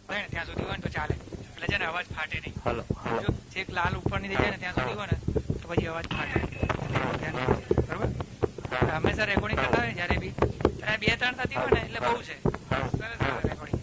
થાય ને ત્યાં સુધી હોય ને તો ચાલે, એટલે છે ને અવાજ ફાટે નહીં. Hello hello. જો છેક લાલ ઉપર ની થઈ જાય ને ત્યાં સુધી હોય ને તો પછી અવાજ ફાટે. બરોબર? હંમેશા રેકોર્ડિંગ કરતા હોય ને જયારે બી 2-3 થતી હોય ને એટલે બહુ છે. સરસ રેકોર્ડિંગ.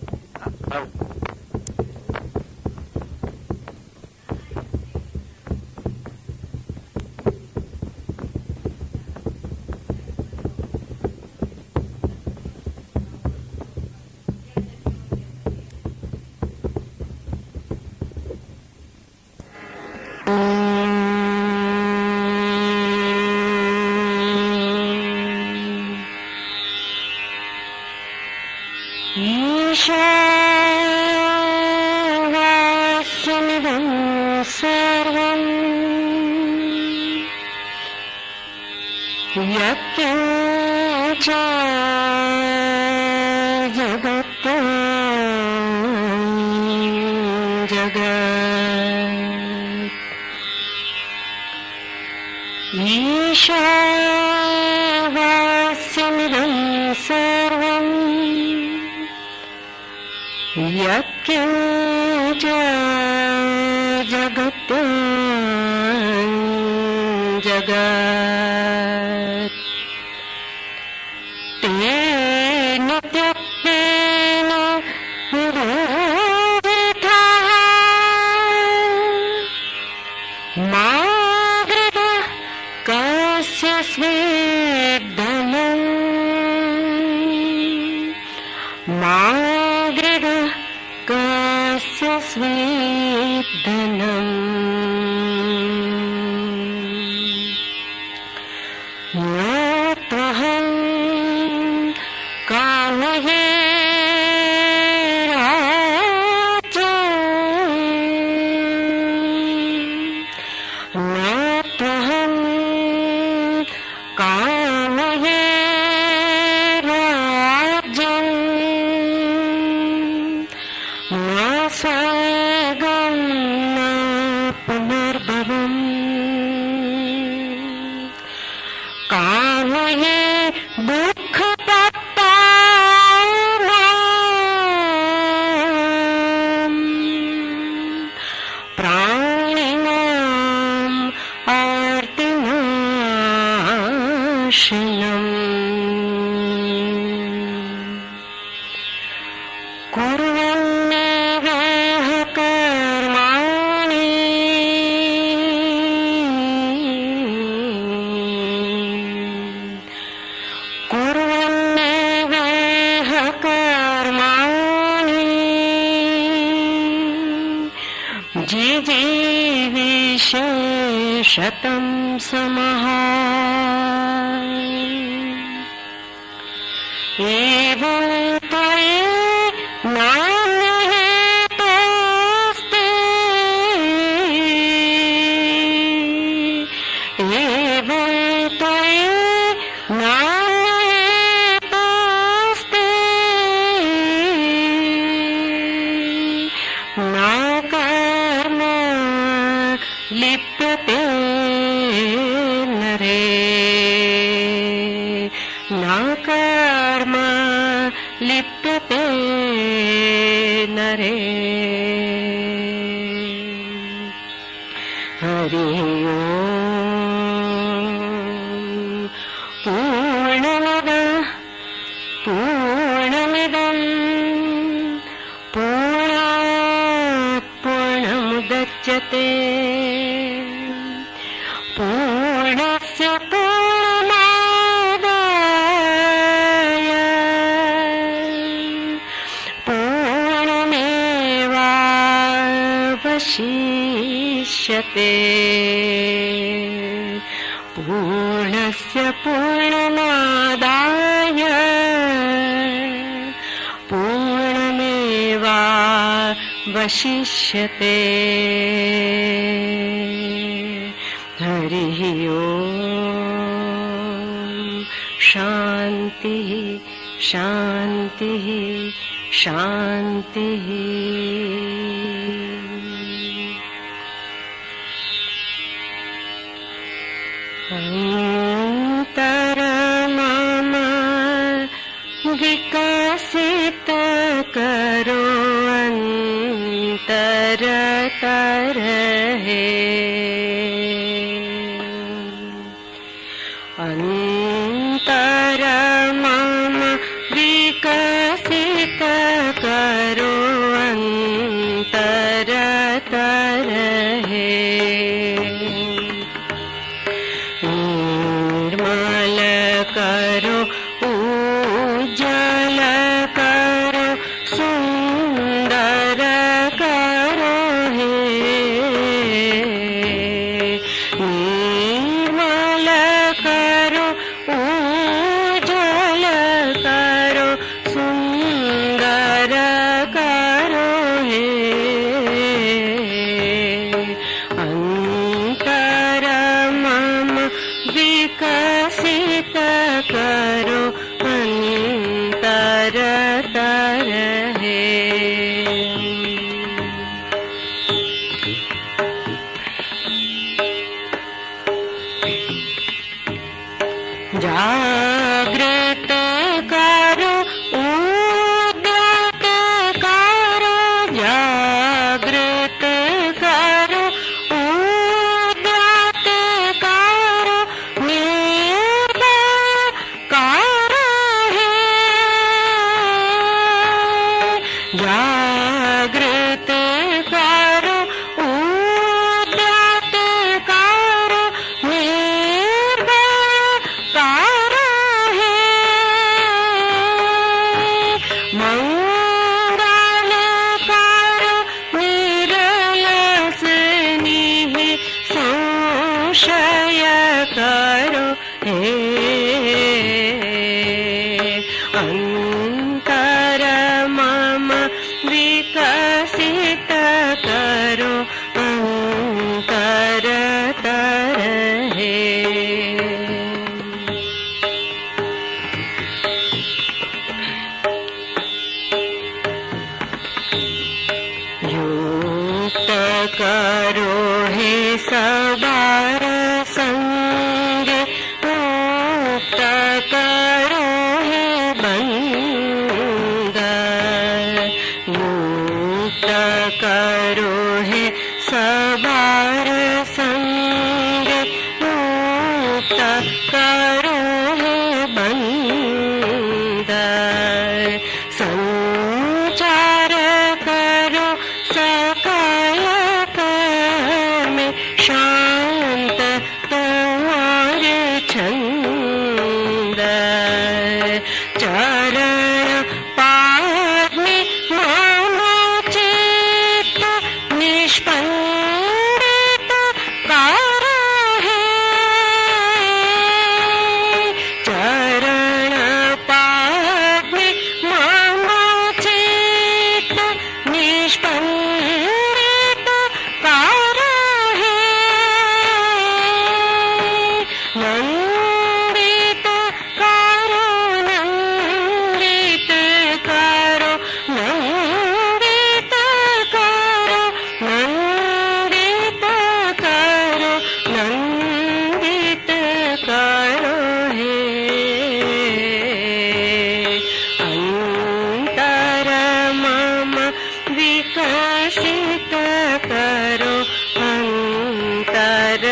शतं समः एवं त्वयि नान्यहेतोऽस्ति एवं त्वयि नान्यहेतोऽस्ति न कर्म लिप्यते नरे न कर्म लिप्यते नरे हरि पूर्णमिदं पूर्णात् पूर्णमुदच्यते पूर्णस्य पूर्णमादाय पूर्णमेवावशिष्यते पूर्णस्य पूर्णमादाय पूर्णमेवावशिष्यते हरिः ओम् शान्तिः शान्तिः शान्तिः अंतरमम विकसित करो रहे। अंतर मम विकसित करो अंतर रहे। निर्मल करो उज्जवल करो सुंदर करो हे। निर्मल करो उज्जवल करो सुंदर करो हे। अंतर मम विकसित करो अंतर रहे। जागृत करो उद्यत करो जागृत करो उद्यत करो निर्भय करो हे। जागृत करो उद्यत करो निर्भय करो हे। मंगल करो निरलस निः संशय करो हे। अंतर मम विकसित करो अंतर रहे। युक्त करो हे सबार संग मुक्त करो हे बंद। युक्त करो हे सबार संग मुक्त करो हे बंद। संचार करो सकल कर्म शांत तुम्हारे छंद। चरण पादि मम चित्त निष्पन्दित करो हे। चरण पादि मम चित्त निष्पन्दित करो हे। नंदित करो नंदित करो नंदित करो नंदित करो नंदित करो हे। अंतर मम विकसित करो अंतर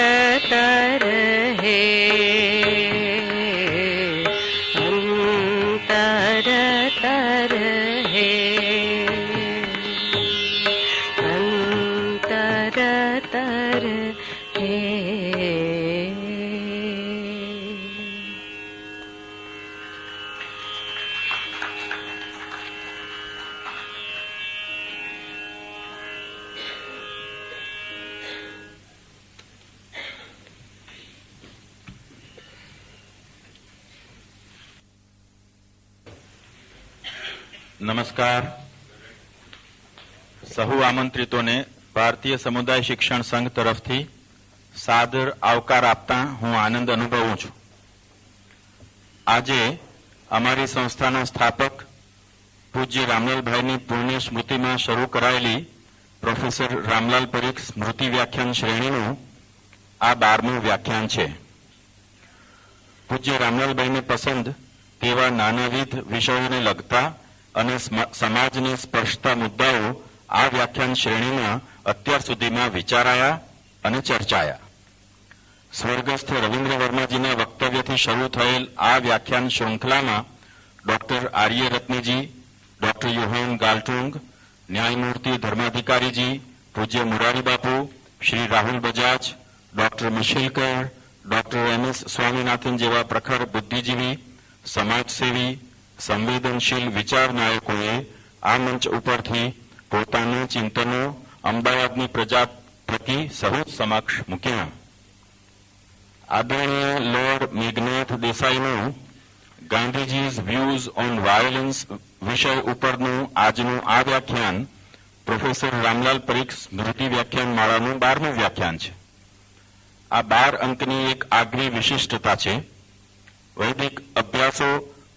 रहे। अंतर रहे। अंतर रहे। નમસ્કાર. સહુ આમંત્રિતોને ભારતીય સમુદાય શિક્ષણ સંઘ તરફથી સાદર આવકાર આપતા હું આનંદ અનુભવું છું. આજે અમારી સંસ્થાના સ્થાપક પૂજ્ય રામલાલભાઈની પુણ્ય સ્મૃતિમાં શરૂ કરાયેલી પ્રોફેસર રામલાલ પરીખ સ્મૃતિ વ્યાખ્યાન શ્રેણીનું આ 12મું વ્યાખ્યાન છે. પૂજ્ય રામલાલભાઈને પસંદ તેવા નાનાવિધ વિષયોને લગતા અને સમાજને સ્પર્શતા મુદ્દાઓ આ વ્યાખ્યાન શ્રેણીમાં અત્યાર સુધીમાં વિચારાયા અને ચર્ચાયા. સ્વર્ગસ્થ રવિન્દ્ર વર્માજીના વક્તવ્યથી શરૂ થયેલ આ વ્યાખ્યાન શૃંખલામાં ડોક્ટર આર્ય રત્નજી, ડોક્ટર યોહાન ગાલ્ટુંગ, ન્યાયમૂર્તિ ધર્માધિકારીજી, પૂજ્ય Murari Bapu, Shri Rahul Bajaj, doctor Mashelkar, doctor M S. Swaminathan જેવા પ્રખર બુદ્ધિજીવી, સમાજસેવી, સંવેદનશીલ વિચાર નાયકોએ આ મંચ ઉપરથી પોતાના ચિંતનો અમદાવાદની પ્રજા પ્રતિ સહુ સમક્ષ મૂક્યા. આદરણીય લોર્ડ મેઘનાથ દેસાઈનું ગાંધીજીઝ વ્યૂઝ ઓન વાયોલન્સ વિષય ઉપરનું આજનું આ વ્યાખ્યાન પ્રોફેસર રામલાલ પરીખ સ્મૃતિ વ્યાખ્યાન માળાનું 12મું વ્યાખ્યાન છે. આ 12 અંકની એક આગવી વિશિષ્ટતા છે. વૈદિક અભ્યાસો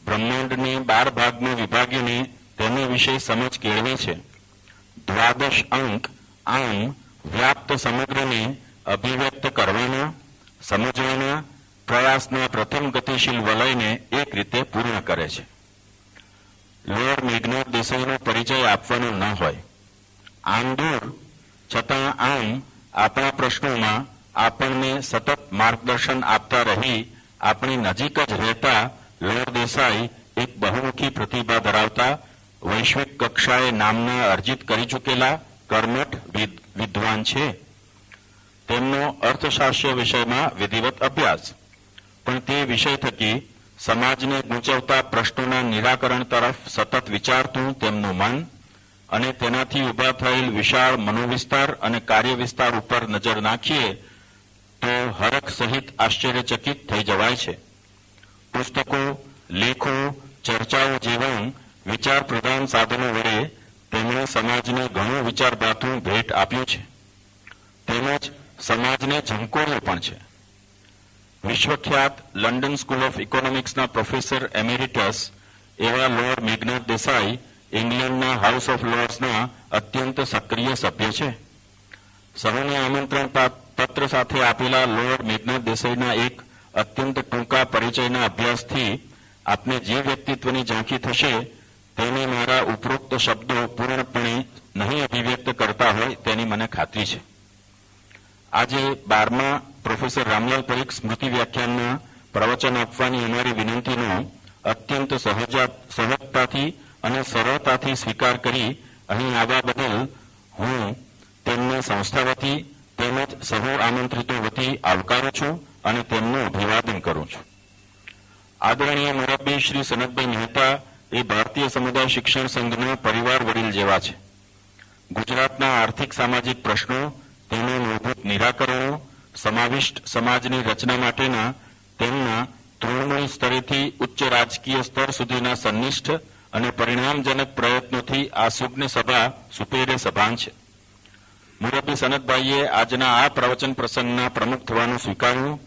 બ્રહ્માંડને 12 ભાગમાં વિભાગીને તેની વિશે સમજ કેળવે છે. દ્વાદશ અંક આમ વ્યાપ્ત સમગ્રને અભિવ્યક્ત કરવાના, સમજવાના પ્રયાસના પ્રથમ ગતિશીલ વલયને એક રીતે પૂર્ણ કરે છે. લોર્ડ મેઘનાદ દેસાઈનો પરિચય આપવાનો ન હોય. આમ દૂર છતાં આમ આપણા પ્રશ્નોમાં આપણને સતત માર્ગદર્શન આપતા રહી આપણી નજીક જ રહેતા લોર્ડ દેસાઈ એક બહુમુખી પ્રતિભા ધરાવતા, વૈશ્વિક કક્ષાએ નામના અર્જિત કરી ચૂકેલા કર્મઠ વિદ્વાન છે. તેમનો અર્થશાસ્ત્ર વિષયમાં વિધિવત અભ્યાસ, પણ તે વિષય થકી સમાજને ગૂંચવતા પ્રશ્નોના નિરાકરણ તરફ સતત વિચારતું તેમનું મન અને તેનાથી ઊભા થયેલ વિશાળ મનોવિસ્તાર અને કાર્યવિસ્તાર ઉપર નજર નાખીએ તો હરખ સહિત આશ્ચર્યચકિત થઈ જવાય છે. પુસ્તકો, લેખો, ચર્ચાઓ જેવા વિચાર પ્રધાન સાધનો વડે તેમણે સમાજને ઘણું વિચારભાતું ભેટ આપ્યું છે, તેમજ સમાજને ઝંકોર્યો પણ છે. વિશ્વખ્યાત લંડન સ્કૂલ ઓફ ઇકોનોમિક્સના પ્રોફેસર એમેરિટસ એવા લોર્ડ મેઘનાદ દેસાઈ ઇંગ્લેન્ડના હાઉસ ઓફ લોર્ડ્સના અત્યંત સક્રિય સભ્ય છે. સૌને આમંત્રણ પત્ર સાથે આપેલા લોર્ડ મેઘનાદ દેસાઈના એક અત્યંત ટૂંકા પરિચયના અભ્યાસથી આપને જે વ્યક્તિત્વની ઝાંખી થશે તેને મારા ઉપરોક્ત શબ્દો પૂર્ણપણે નહીં અભિવ્યક્ત કરતા હોય તેની મને ખાતરી છે. આજે 12મા પ્રોફેસર રામલાલ પરીખ સ્મૃતિ વ્યાખ્યાનમાં પ્રવચન આપવાની અમારી વિનંતીનો અત્યંત સહજતાથી અને સરળતાથી સ્વીકાર કરી અહીં આવવા બદલ હું તેમને સંસ્થા વતી તેમજ સહુ આમંત્રિતો વતી આવકારું છું અને તેમનું અભિવાદન કરું છું. આદરણીય મુરબ્બી શ્રી સનતભાઈ મહેતા એ ભારતીય સમુદાય શિક્ષણ સંઘના પરિવાર વડીલ જેવા છે. ગુજરાતના આર્થિક સામાજિક પ્રશ્નો, તેના મૂળભૂત નિરાકરણો, સમાવિષ્ટ સમાજની રચના માટેના તેમના તૃણમૂળ સ્તરેથી ઉચ્ચ રાજકીય સ્તર સુધીના સન્નિષ્ઠ અને પરિણામજનક પ્રયત્નોથી આ સુજ્ઞ સભા સુપેરે સભાન છે. મુરબ્બી સનતભાઈએ આજના આ પ્રવચન પ્રસંગના પ્રમુખ થવાનું સ્વીકાર્યું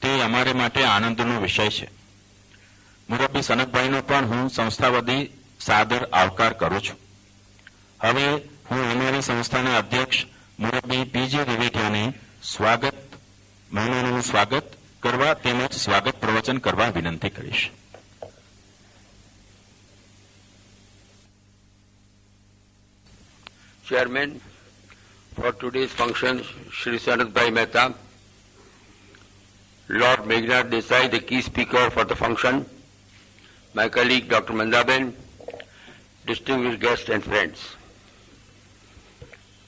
તે અમારે માટે આનંદનો વિષય છે. મુરબ્બી સનતભાઈનો પણ હું સંસ્થા વતી સાદર આવકાર કરું છું. હવે હું અમારી સંસ્થાના અધ્યક્ષ મુરબ્બી પીજી વિવેકિયાને મહેમાનોનું સ્વાગત કરવા તેમજ સ્વાગત પ્રવચન કરવા વિનંતી કરીશ. Chairman for today's function, Shri Sanatbhai Mehta, Lord Meghnad Desai, the key speaker for the function, my colleague Dr. Mandaben, distinguished guests and friends.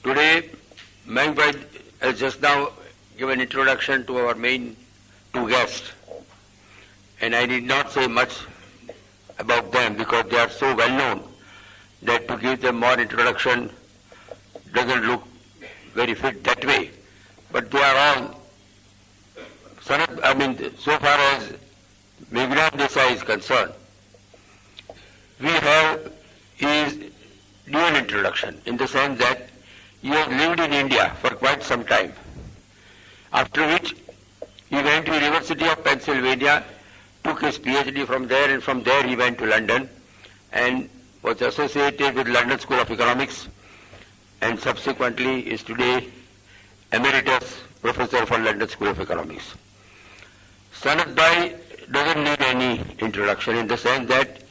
Today, Meghnad has just now given introduction to our main two guests, and I need not say much about them because they are so well known that to give them more introduction doesn't look very fit that way. But they are all, so far as Meghnad Desai is concerned, we have his dual introduction in the sense that he has lived in India for quite some time, after which he went to University of Pennsylvania, took his PhD from there, and from there he went to London and was associated with London School of Economics, and subsequently is today Emeritus Professor for London School of Economics. Sanatbhai doesn't need any introduction in the sense that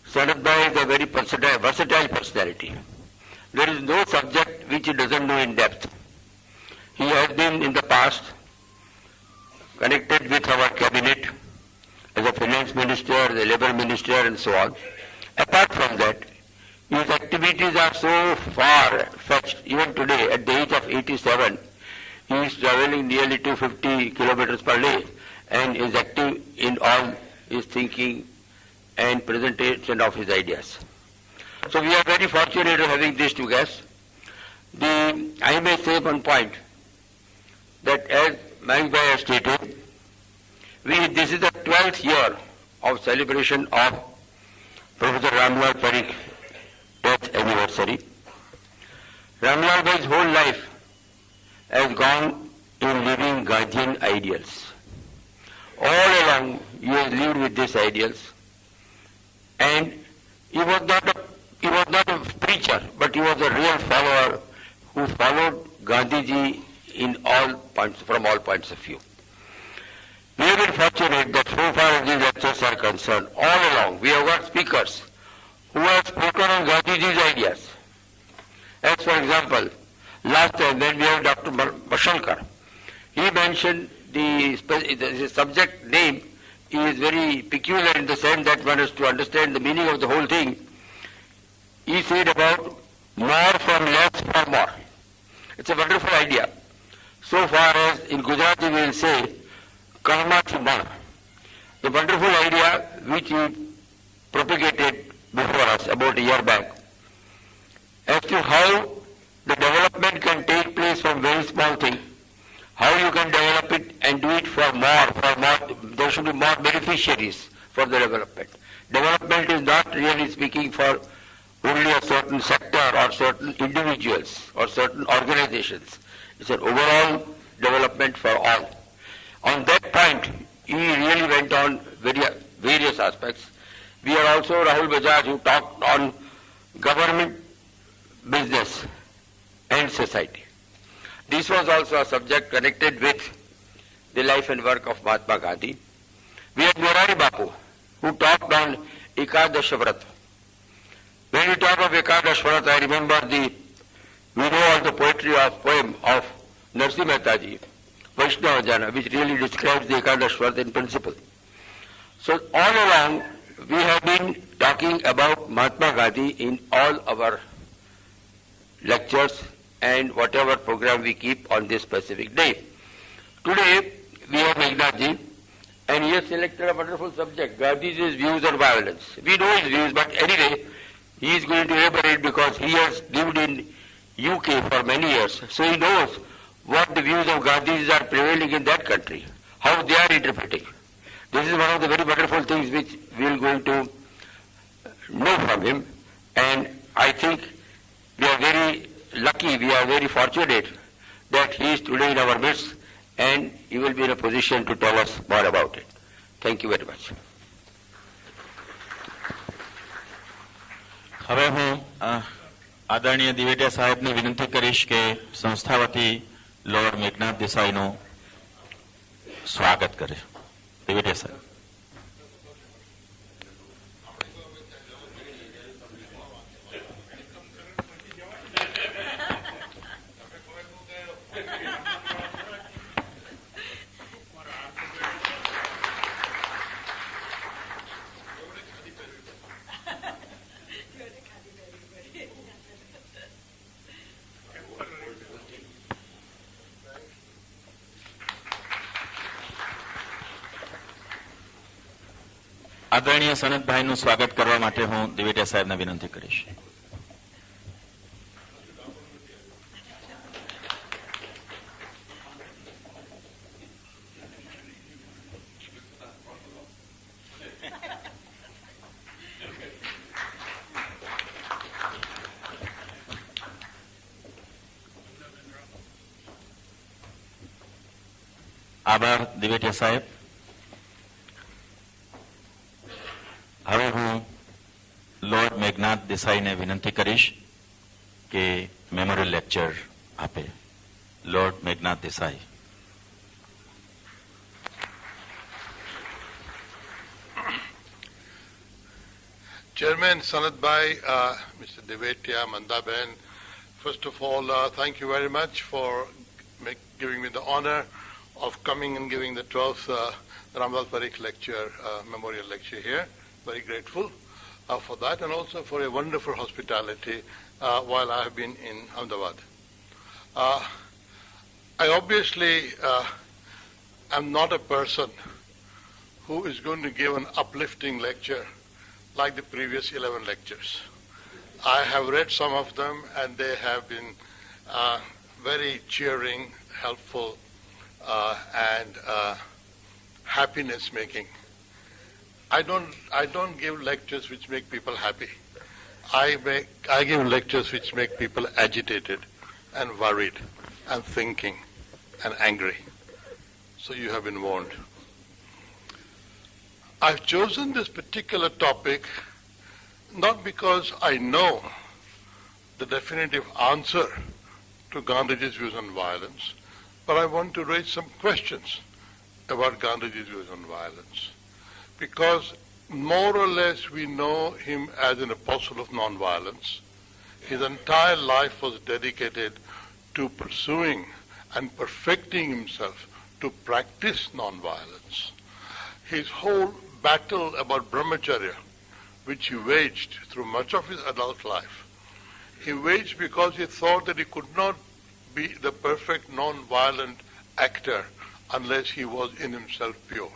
Sanatbhai is a very versatile personality. There is no subject which he doesn't know in depth. He has been in the past connected with our cabinet as a finance minister, the labor minister and so on. Apart from that, his activities are so far-fetched. Even today, at the age of 87, he is traveling nearly 250 kilometers per day and is active in all his thinking and presentation of his ideas. So we are very fortunate of having these two guests. I may say one point that as Meghnad has stated, this is the 12th year of celebration of Professor Ramlal Parikh death anniversary. Ramlal Bhai's whole life has gone in living Gandhian ideals. All along he has lived with these ideals, and he was not a preacher, but he was a real follower who followed Gandhiji in all points, from all points of view. We have been fortunate that so far as these lectures are concerned, all along we have got speakers who have spoken on Gandhiji's ideas. As for example, last time when we had Dr. Mashankar, he mentioned the subject name is very peculiar in the sense that one has to understand the meaning of the whole thing. He said about more from less for more. It's a wonderful idea. So far as in Gujarati we will say, karma to mana. The wonderful idea which he propagated before us about a year back as to how the development can take place from very small thing, how you can develop it and do it for more, there should be more beneficiaries for the development. Development is not really speaking for only a certain sector or certain individuals or certain organizations. It's an overall development for all. On that point, he really went on various aspects. We are also Rahul Bajaj who talked on government, business and society. This was also a subject connected with the life and work of Mahatma Gandhi. We had Morari Bapu who talked on Ekadash Vrata. When we talk of Ekadash Vrata, I remember we know all the poem of Narsi Mehtaji, Vaishnava Jana, which really describes the Ekadash Vrata in principle. So all along we have been talking about Mahatma Gandhi in all our lectures and whatever program we keep on this specific day. Today we have Meghnadji, and he has selected a wonderful subject, Gandhiji's views on violence. We know his views, but anyway, he is going to elaborate because he has lived in UK for many years, so he knows what the views of Gandhis are prevailing in that country, how they are interpreting. This is one of the very wonderful things which we are going to know from him, and I think we are very lucky, we are very fortunate that he is today in our midst and he will be in a position to tell us more about it. Thank you very much. હવે હું આદરણીય દિવેટિયા સાહેબને વિનંતી કરીશ કે સંસ્થા વતી lord Meghnad દેસાઈનું સ્વાગત કરે. દિવેટિયા સાહેબ. આદરણીય સનતભાઈનું સ્વાગત કરવા માટે હું દિવેટિયા સાહેબને વિનંતી કરીશ. આભાર દિવેટિયા સાહેબ. હવે હું લોર્ડ મેઘનાદ દેસાઈને વિનંતી કરીશ કે મેમોરિયલ લેક્ચર આપે. Lord Meghnad Desai. Chairman Sanatbhai, Mr. Devetia, Mandaben, First of all, thank you very much for giving me the honor of coming and giving the 12th Ramdas Parikh lecture, memorial lecture here. Very grateful for that, and also for a wonderful hospitality while I have been in Ahmedabad. I obviously am not a person who is going to give an uplifting lecture like the previous 11 lectures. I have read some of them, and they have been very cheering, helpful, and happiness-making. I don't give lectures which make people happy. I give lectures which make people agitated and worried and thinking and angry. So you have been warned. I've chosen this particular topic not because I know the definitive answer to Gandhiji's views on violence, but I want to raise some questions about Gandhiji's views on violence. Because more or less we know him as an apostle of nonviolence. His entire life was dedicated to pursuing and perfecting himself to practice nonviolence. His whole battle about brahmacharya, which he waged through much of his adult life, he waged because he thought that he could not be the perfect non-violent actor unless he was in himself pure.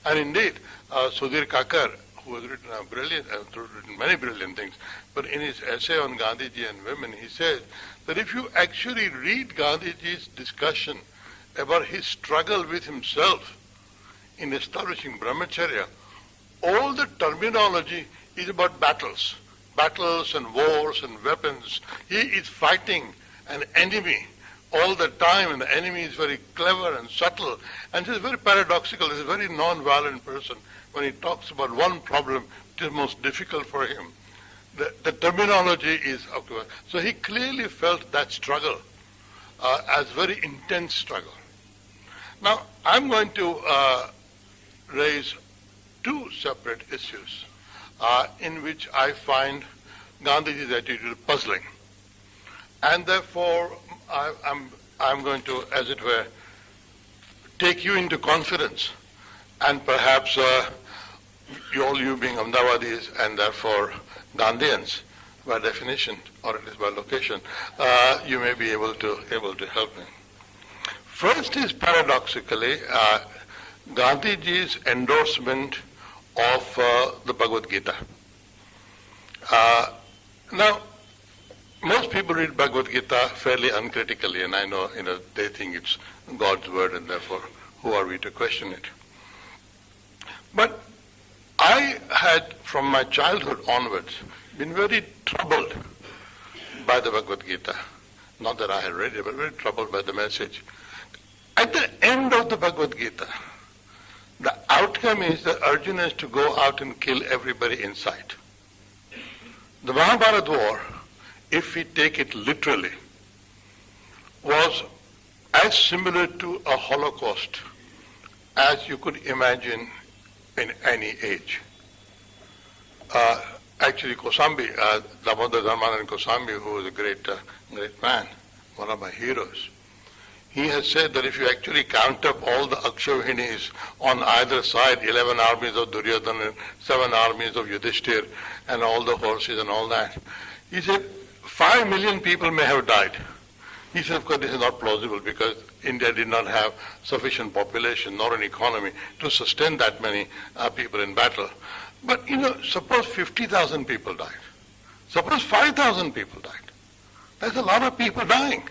And indeed, Sudhir Kakar, who has written written many brilliant things, but in his essay on Gandhiji and women, he says that if you actually read Gandhiji's discussion about his struggle with himself in establishing brahmacharya, all the terminology is about battles and wars and weapons. He is fighting an enemy all the time, and the enemy is very clever and subtle, and he's very paradoxical. He's a very non-violent person. When he talks about one problem which is most difficult for him, the terminology is okay. So he clearly felt that struggle as very intense struggle. Now, I'm going to raise two separate issues in which I find Gandhiji's attitude puzzling. And therefore, I'm going to, as it were, take you into confidence, and perhaps you being Ahmedabadis and therefore Gandhians by definition, or at least by location, you may be able to help me. First is paradoxically Gandhiji's endorsement of the Bhagavad Gita. Now, most people read Bhagavad Gita fairly uncritically, and I know, they think it's God's word, and therefore, who are we to question it? But I had, from my childhood onwards, been very troubled by the Bhagavad Gita. Not that I had read it, but very troubled by the message. At the end of the Bhagavad Gita, the outcome is that Arjuna is to go out and kill everybody in sight. The Mahabharata war, if we take it literally, was as similar to a Holocaust as you could imagine in any age. Actually, Kosambi, Damodar Dharmanand Kosambi, who was a great man, one of my heroes, he has said that if you actually count up all the Akshavinis on either side, 11 armies of Duryodhana, 7 armies of Yudhishthir, and all the horses and all that, he said 5 million people may have died. He said, of course, this is not plausible because India did not have sufficient population nor an economy to sustain that many people in battle. But, suppose 50,000 people died. Suppose 5,000 people died. That's a lot of people dying.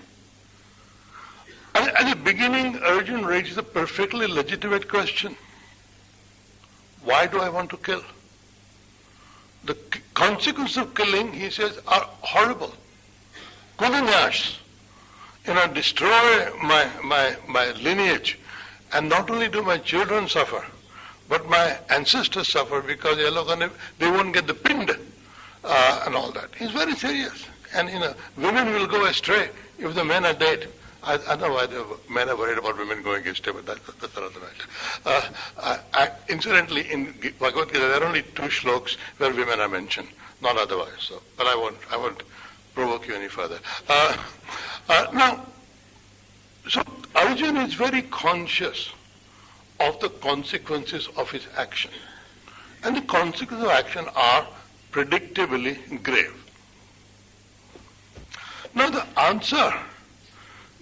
At the beginning, Arjuna raises a perfectly legitimate question. Why do I want to kill? The consequences of killing, he says, are horrible. Kulanyash, destroy my lineage. And not only do my children suffer, but my ancestors suffer because they won't get the pind and all that. He's very serious. And women will go astray if the men are dead. I don't know why the men are worried about women going astray, but that's another matter. Incidentally, in Bhagavad Gita, there are only 2 shlokas where women are mentioned, not otherwise. So, but I won't provoke you any further. Now, so Arjuna is very conscious of the consequences of his action. And the consequences of action are predictably grave. Now the answer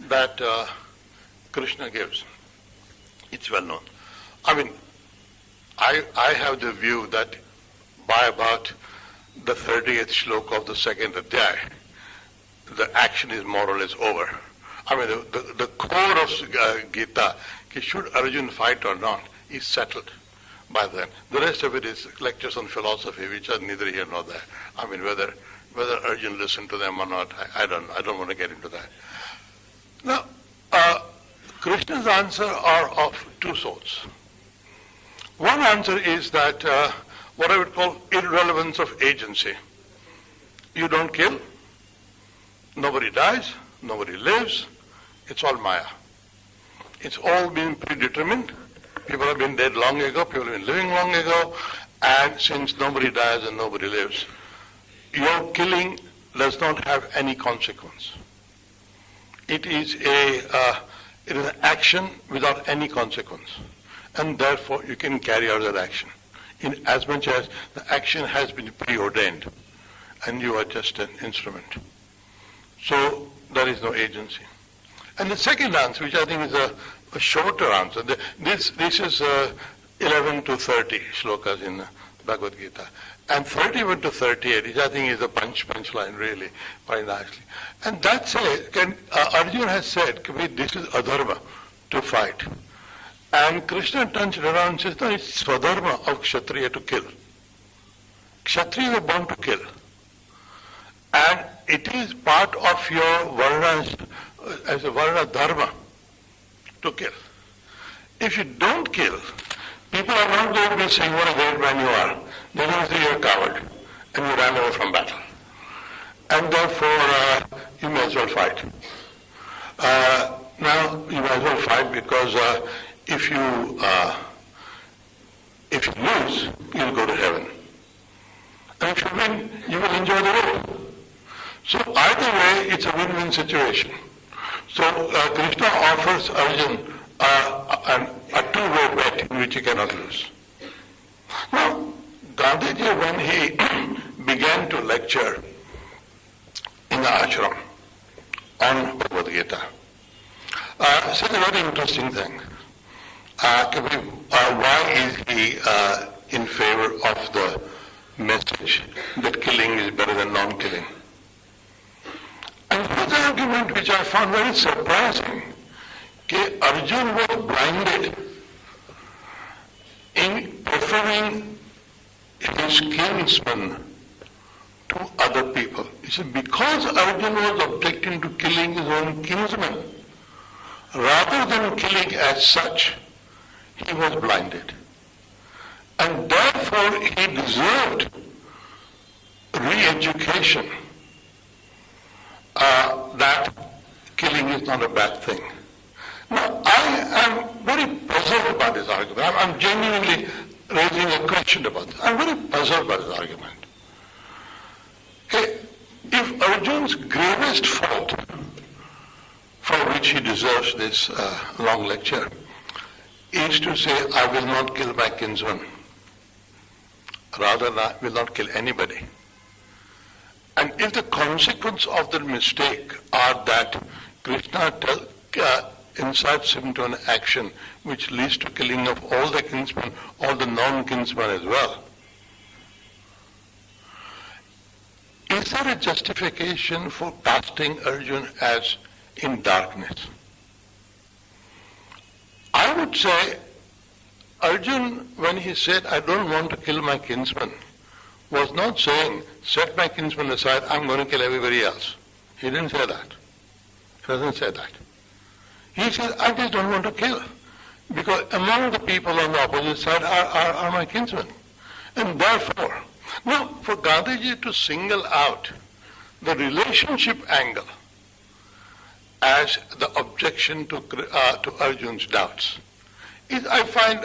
that Krishna gives, it's well known. I mean, I have the view that by about the 30th shloka of the second adhyaya, the action is more or less over. I mean, the core of Gita, should Arjuna fight or not, is settled by then. The rest of it is lectures on philosophy, which are neither here nor there. I mean, whether Arjuna listened to them or not, I don't want to get into that. Now, Krishna's answer are of two sorts. One answer is that what I would call irrelevance of agency. You don't kill, nobody dies, nobody lives, it's all Maya. It's all been predetermined. People have been dead long ago, people have been living long ago, and since nobody dies and nobody lives, your killing does not have any consequence. It is an action without any consequence, and therefore you can carry out that action in as much as the action has been preordained and you are just an instrument. So there is no agency. And the second answer, which I think is a shorter answer, this is 11 to 30 shlokas in Bhagavad Gita. And 31 to 38, which I think is a punchline really, quite nicely. And that says, Arjuna has said, this is adharma, to fight. And Krishna turns it around and says, no, it's swadharma of Kshatriya to kill. Kshatriyas are born to kill. And it is part of your varnas, as a varna dharma, to kill. If you don't kill, people are not going to be saying what a great man you are. They're going to say you're a coward and you ran away from battle. And therefore, you may as well fight. Now, you may as well fight because if you lose, you'll go to heaven. And if you win, you will enjoy the road. So either way, it's a win-win situation. So Krishna offers Arjuna a two-way bet in which he cannot lose. Now, Gandhiji, when he began to lecture in the ashram on Bhagavad Gita, said a very interesting thing. Why is he in favor of the message that killing is better than non-killing? And his argument, which I found very surprising, that Arjuna was blinded in preferring his kinsmen to other people. He said, because Arjuna was objecting to killing his own kinsmen, rather than killing as such, he was blinded. And therefore he deserved re-education that killing is not a bad thing. Now, I am very puzzled about this argument. I'm genuinely raising a question about this. I'm very puzzled by this argument. Okay, if Arjuna's gravest fault, for which he deserves this long lecture, is to say, I will not kill my kinsman, rather than I will not kill anybody. And if the consequence of the mistake are that Krishna incites him to an action which leads to killing of all the kinsmen, all the non-kinsmen as well, is there a justification for casting Arjuna as in darkness? I would say Arjuna, when he said, I don't want to kill my kinsman, was not saying, set my kinsman aside, I'm going to kill everybody else. He didn't say that. He doesn't say that. He said, I just don't want to kill. Because among the people on the opposite side are my kinsmen. And therefore, now for Gandhiji to single out the relationship angle as the objection to Arjuna's doubts is, I find,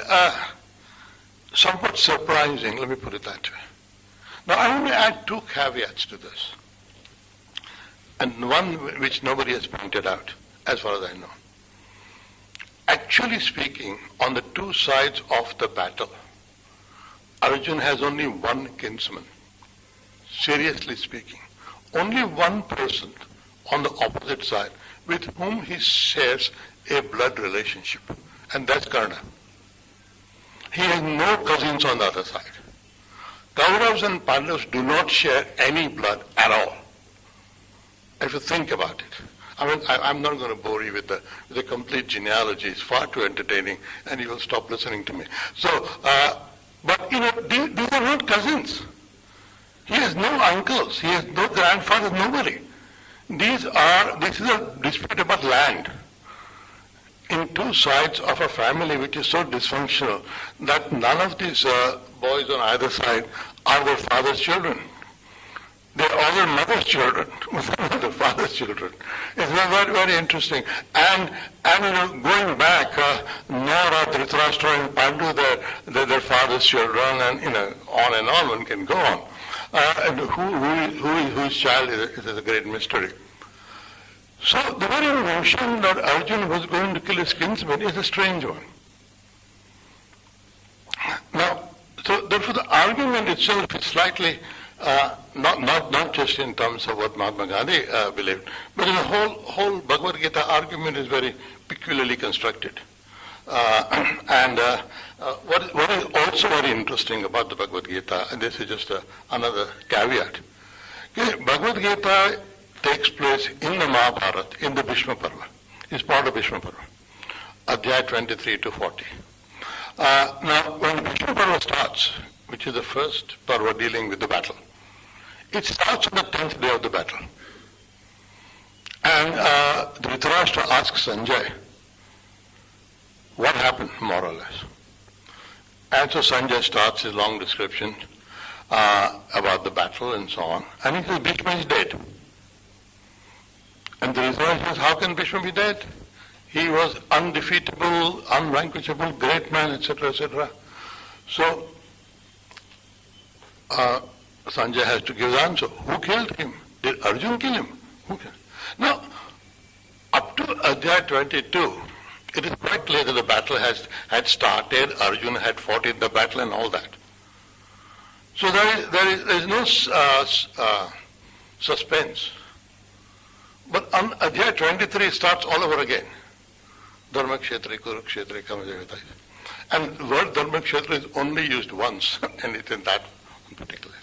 somewhat surprising, let me put it that way. Now I want to add two caveats to this. and one which nobody has pointed out, as far as I know. Actually speaking, on the two sides of the battle, Arjun has only one kinsman. Seriously speaking, only one person on the opposite side with whom he shares a blood relationship, and that's Karna. He has no cousins on the other side. Kauravas and Pandavas do not share any blood at all. If you think about it. I mean, I'm not going to bore you with the complete genealogy. It's far too entertaining, and you will stop listening to me. So, but these are not cousins. He has no uncles. He has no grandfathers, nobody. This is a dispute about land in two sides of a family which is so dysfunctional that none of these boys on either side are their father's children. They're all their mother's children, not their father's children. It's very, very interesting. And going back, Nara, Dhritarashtra, and Pandu, they're their father's children, and on and on, one can go on. And whose child is a great mystery. So the very notion that Arjuna was going to kill his kinsman is a strange one. Now, so therefore the argument itself is slightly not just in terms of what Mahatma Gandhi believed, but the whole Bhagavad Gita argument is very peculiarly constructed. What is also very interesting about the Bhagavad Gita, and this is just another caveat, Bhagavad Gita takes place in the Mahabharata, in the Bhishma Parva. It's part of Bhishma Parva, Adhyaya 23 to 40. Now, when Bhishma Parva starts, which is the first Parva dealing with the battle, it starts on the 10th day of the battle. And Dhritarashtra asks Sanjay, what happened, more or less? And so Sanjay starts his long description about the battle and so on. And he says, Bhishma is dead. And Dhritarashtra says, how can Bhishma be dead? He was undefeatable, unvanquishable, great man, etc., etc. So Sanjay has to give the answer. Who killed him? Did Arjuna kill him? Who killed him? Now, up to Adhyaya 22, it is quite clear that the battle had started, Arjuna had fought in the battle and all that. So there is no suspense. But on Adhyaya 23 it starts all over again. Dharma Kshetri, Kurukshetri, Kamajavita. And the word Dharma Kshetra is only used once, and it's in that particular.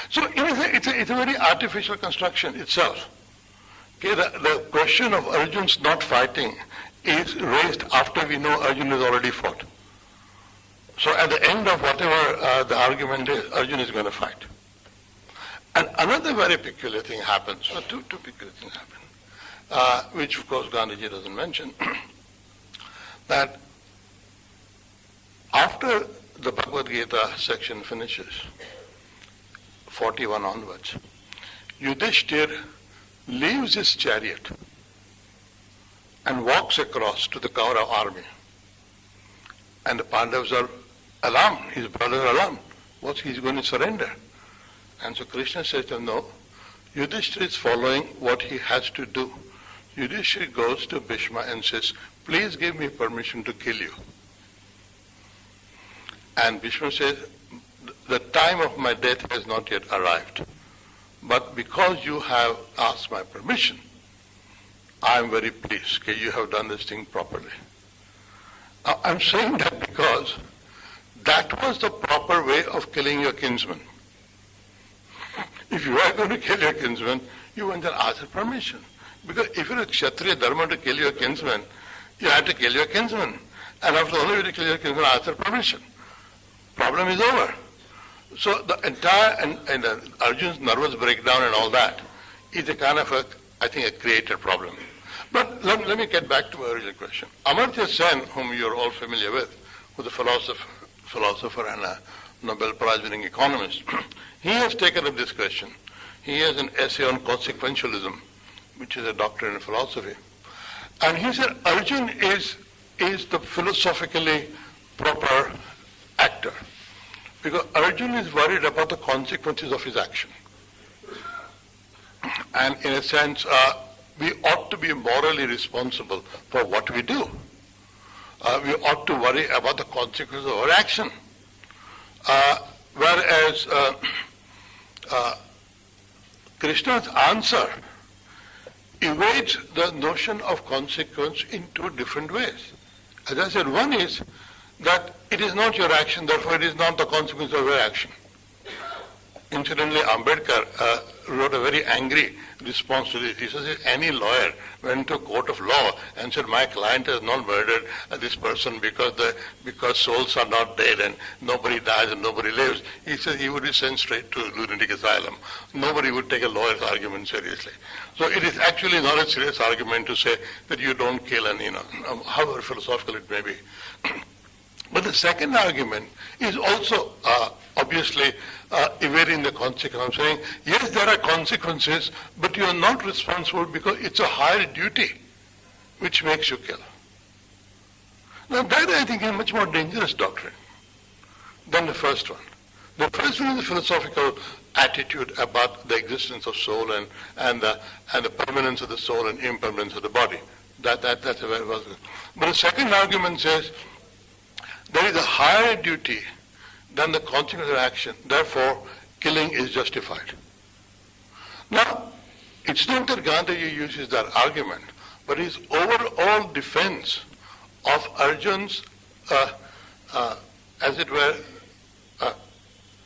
So it's a very artificial construction itself. Okay, the question of Arjuna's not fighting is raised after we know Arjuna has already fought. So at the end of whatever the argument is, Arjuna is going to fight. And another very peculiar thing happens, or two peculiar things happen, which of course Gandhiji doesn't mention, that after the Bhagavad Gita section finishes, 41 onwards, Yudhishthir leaves his chariot and walks across to the Kaurava army. And the Pandavas are alarmed, his brothers are alarmed. He's going to surrender. And so Krishna says to him, no, Yudhishthir is following what he has to do. Yudhishthir goes to Bhishma and says, please give me permission to kill you. And Bhishma says, the time of my death has not yet arrived. But because you have asked my permission, I am very pleased. Okay, you have done this thing properly. Now, I'm saying that because that was the proper way of killing your kinsman. If you are going to kill your kinsman, you went and asked for permission. Because if you're a Kshatriya dharma to kill your kinsman, you have to kill your kinsman. And after the only way to kill your kinsman, ask for permission. Problem is over. So the entire, and Arjuna's nervous breakdown and all that is a kind of I think a created problem. But let me get back to my original question. Amartya Sen, whom you're all familiar with, who's a philosopher and a Nobel Prize winning economist, he has taken up this question. He has an essay on consequentialism, which is a doctrine in philosophy. And he said Arjuna is the philosophically proper actor. Because Arjuna is worried about the consequences of his action. And in a sense, we ought to be morally responsible for what we do. We ought to worry about the consequences of our action. Whereas Krishna's answer evades the notion of consequence in two different ways. As I said, one is that it is not your action, therefore it is not the consequence of your action. Incidentally, Ambedkar wrote a very angry response to this. He says, if any lawyer went to a court of law and said, my client has not murdered this person because souls are not dead and nobody dies and nobody lives, he says he would be sent straight to lunatic asylum. Nobody would take a lawyer's argument seriously. So it is actually not a serious argument to say that you don't kill, and however philosophical it may be. But the second argument is also obviously evading the consequence. I'm saying, yes, there are consequences, but you are not responsible because it's a higher duty which makes you kill. Now that, I think, is a much more dangerous doctrine than the first one. The first one is a philosophical attitude about the existence of soul and the permanence of the soul and impermanence of the body. That's a very well. But the second argument says there is a higher duty than the consequence of action. Therefore, killing is justified. Now, it's not that Gandhiji uses that argument, but his overall defense of Arjun's, as it were,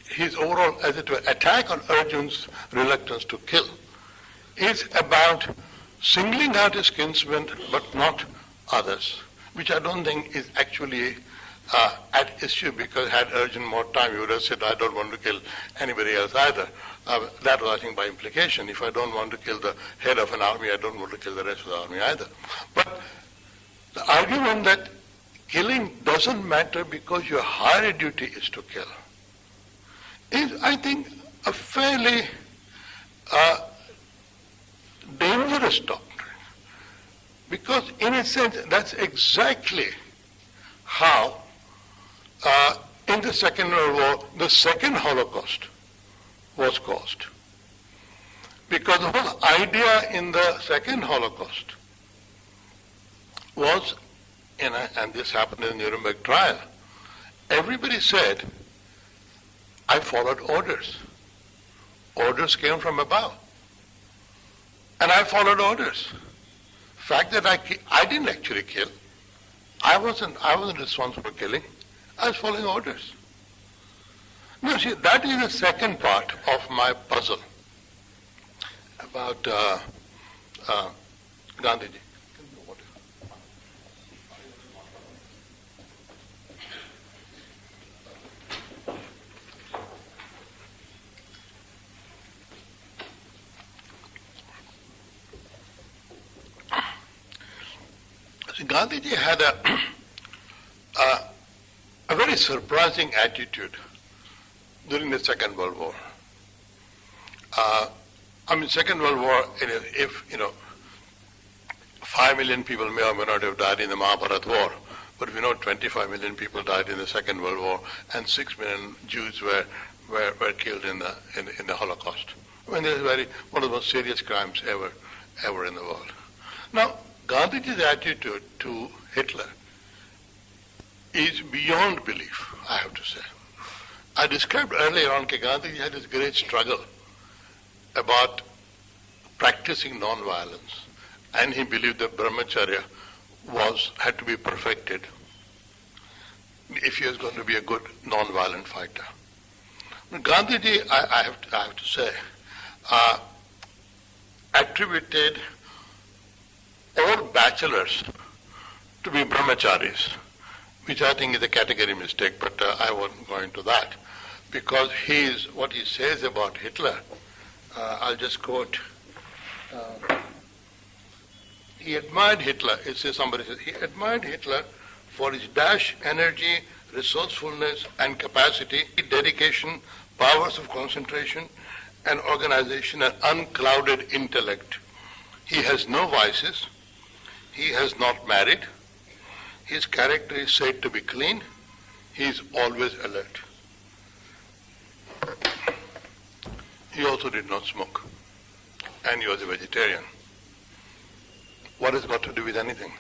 his overall, as it were, attack on Arjun's reluctance to kill is about singling out his kinsmen but not others, which I don't think is actually at issue, because had Arjun more time, he would have said, I don't want to kill anybody else either. That was, I think, by implication. If I don't want to kill the head of an army, I don't want to kill the rest of the army either. But the argument that killing doesn't matter because your higher duty is to kill is, I think, a fairly dangerous doctrine. Because in a sense, that's exactly how in the Second World War, the second Holocaust was caused. Because the whole idea in the second Holocaust was, and this happened in the Nuremberg trial, everybody said, I followed orders. Orders came from above. And I followed orders. Fact that I didn't actually kill. I wasn't responsible for killing. I was following orders. Now see, that is the second part of my puzzle about Gandhiji. See, Gandhiji had a very surprising attitude during the Second World War. Second World War, if 5 million people may or may not have died in the Mahabharata War, but we know 25 million people died in the Second World War, and 6 million Jews were killed in the Holocaust. I mean, this is one of the most serious crimes ever in the world. Now, Gandhiji's attitude to Hitler is beyond belief, I have to say. I described earlier on that Gandhiji had this great struggle about practicing non-violence, and he believed that brahmacharya had to be perfected if he was going to be a good non-violent fighter. But Gandhiji, I have to say, attributed all bachelors to be brahmacharis, which I think is a category mistake, but I won't go into that, because what he says about Hitler, I'll just quote. He admired Hitler, somebody says, he admired Hitler for his dash, energy, resourcefulness and capacity, dedication, powers of concentration and organization, and unclouded intellect. He has no vices. He has not married. His character is said to be clean. He is always alert. He also did not smoke. and he was a vegetarian. What has got to do with anything?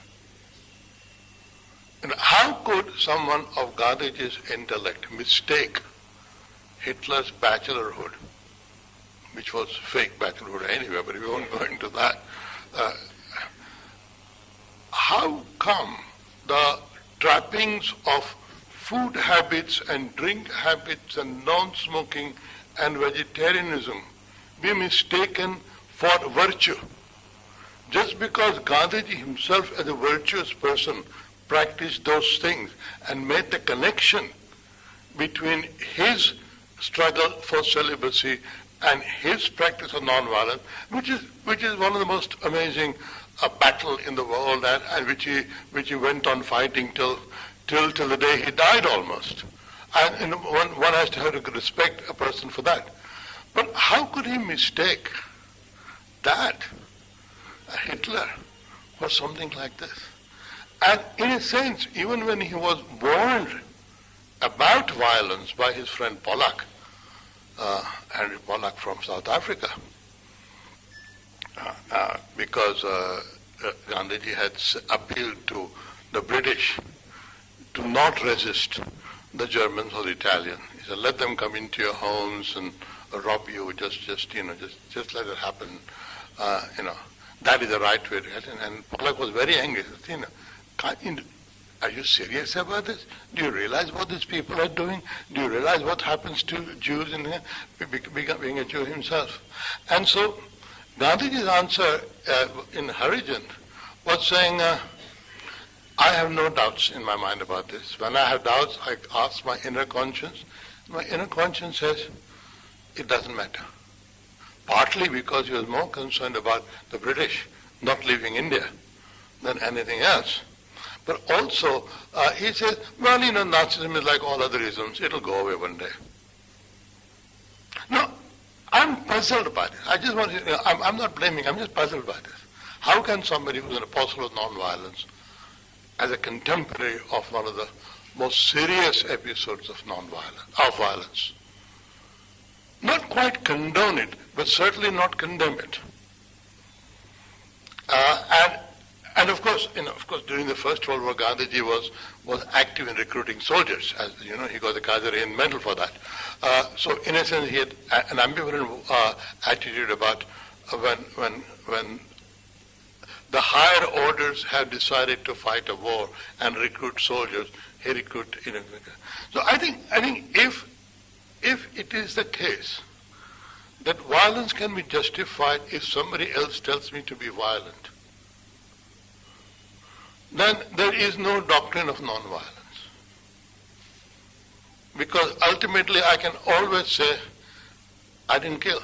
How could someone of Gandhiji's intellect mistake Hitler's bachelorhood, which was fake bachelorhood anyway, but we won't go into that. How come the trappings of food habits and drink habits and non-smoking and vegetarianism be mistaken for virtue? Just because Gandhiji himself as a virtuous person practiced those things and made the connection between his struggle for celibacy and his practice of non-violence, which is one of the most amazing battle in the world, and which he went on fighting till the day he died almost. And one has to have to respect a person for that. But how could he mistake that, Hitler, for something like this? And in a sense, even when he was warned about violence by his friend Pollock, Henry Pollock from South Africa, because Gandhiji had appealed to the British to not resist the Germans or the Italians. He said, let them come into your homes and rob you, just let it happen. That is the right way to get it. And Pollock was very angry. He said, are you serious about this? Do you realize what these people are doing? Do you realize what happens to Jews in here? Being a Jew himself. And so Gandhiji's answer in Harijan was saying, I have no doubts in my mind about this. When I have doubts, I ask my inner conscience. My inner conscience says, it doesn't matter. Partly because he was more concerned about the British not leaving India than anything else. But also, he says, well, Nazism is like all other isms. It'll go away one day. No, I'm puzzled by this. I just want to, I'm not blaming, I'm just puzzled by this. How can somebody who's an apostle of nonviolence, as a contemporary of one of the most serious episodes of violence, not quite condone it, but certainly not condemn it? And of course, during the First World War, Gandhiji was active in recruiting soldiers. As you know, he got the Kazarian medal for that. So in a sense, he had an ambivalent attitude about when the higher orders have decided to fight a war and recruit soldiers, he recruited. So I think if it is the case that violence can be justified if somebody else tells me to be violent, then there is no doctrine of nonviolence. Because ultimately I can always say, I didn't kill.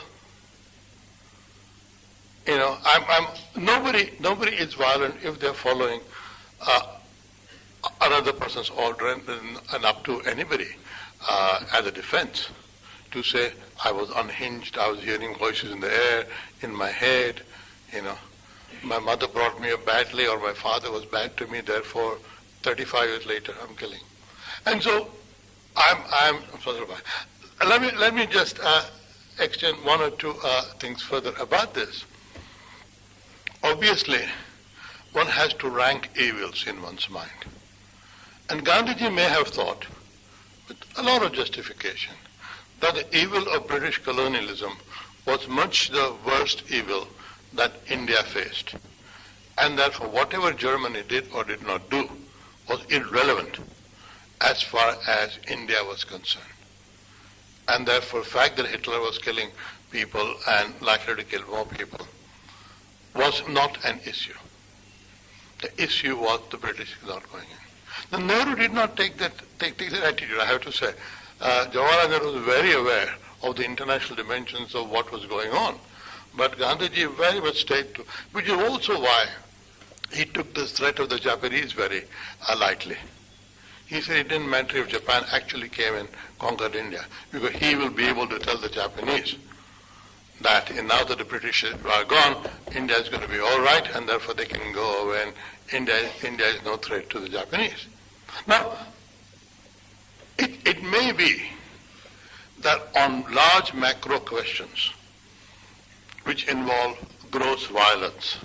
Nobody is violent if they're following another person's order and up to anybody as a defense to say, I was unhinged, I was hearing voices in the air, in my head, my mother brought me up badly, or my father was bad to me, therefore 35 years later I'm killing. And so I'm let me just extend one or two things further about this. Obviously, one has to rank evils in one's mind. And Gandhiji may have thought, with a lot of justification, that the evil of British colonialism was much the worst evil that India faced. And therefore whatever Germany did or did not do was irrelevant as far as India was concerned. And therefore the fact that Hitler was killing people and likely to kill more people was not an issue. The issue was the British not going in. The Nehru did not take that attitude, I have to say. Jawaharlal Nehru was very aware of the international dimensions of what was going on. But Gandhiji very much stayed to, which is also why he took the threat of the Japanese very lightly. He said it didn't matter if Japan actually came and conquered India, because he will be able to tell the Japanese that now that the British are gone, India is going to be all right, and therefore they can go away, and India is no threat to the Japanese. Now, it may be that on large macro questions, which involve gross violence.